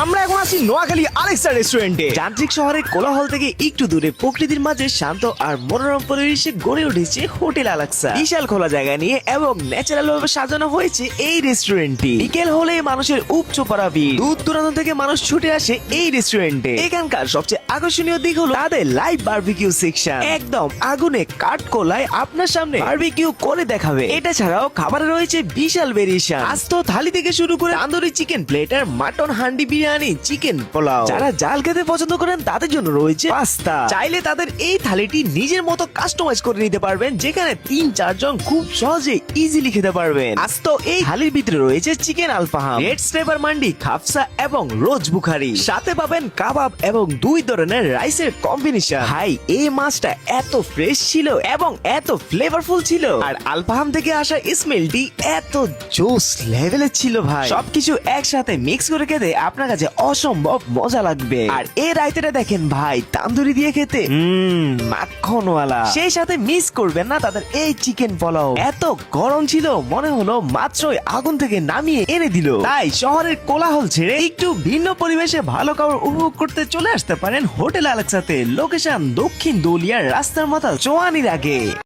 আমরা এখন আছি নোয়াখালী আলেক্সা রেস্টুরেন্টে। যান্ত্রিক শহরের কোলাহল থেকে একটু দূরে প্রকৃতির মাঝে শান্ত আর মনোরম পরিবেশে গড়ে উঠেছে হোটেল আলেক্সা। বিশাল খোলা জায়গা নিয়ে এবং ন্যাচারাল ভাবে সাজানো হয়েছে এই রেস্টুরেন্টটি। বিকেল হলে মানুষের উপচে পড়া ভিড়, দূর দূরান্ত থেকে মানুষ ছুটে আসে এই রেস্টুরেন্টে। এখানকার সবচেয়ে আকর্ষণীয় দিক হলো তাদের লাইভ বারবিকিউ সেকশন। একদম আগুনে কাঠ কোলায় আপনার সামনে বারবিকিউ করে দেখাবে। এটা ছাড়াও খাবারে রয়েছে বিশাল ভেরিয়েশন, আস্ত থালি থেকে শুরু করে tandoori chicken platter, mutton handi biryani, chicken pulao. যারা জাল খেতে পছন্দ করেন তাদের জন্য রয়েছে পাস্তা। চাইলে তাদের এই থালিটি নিজের মতো কাস্টমাইজ করে নিতে পারবেন, যেখানে ৩-৪ জন খুব সহজে ইজিলি খেতে পারবেন। আস্ত এই থালির ভিতরে রয়েছে chicken alfaham, red stepper mandi, খাফসা এবং রোজ বুখারি। সাথে পাবেন কাবাব এবং ২ ধরনের রাইসের কম্বিনেশন। ভাই, এই মাছটা এত ফ্রেশ ছিল এবং এত ফ্লেভারফুল ছিল, আর আলফাহাম থেকে আসা স্মেলটি এত জোস লেভেলের ছিল। ভাই, সবকিছু একসাথে মিক্স করে খেতে আপনার কাছে অসম্ভব মজা লাগবে। আর এই রাইতাটা দেখেন ভাই, তান্দুরি দিয়ে খেতে মাখনওয়ালা। সেই সাথে মিস করবেন না তাদের এই চিকেন পোলাও। এত গরম ছিল, মনে হলো মাত্রই আগুন থেকে নামিয়ে এনে দিল। তাই শহরের কোলাহল ছেড়ে একটু ভিন্ন পরিবেশে ভালো খাবার উপভোগ করতে চলে আসতে পারেন হোটেল আলেক্সাতে। লোকেশন দক্ষিণ দৌলিয়ার রাস্তার মাথা চোয়ানির আগে।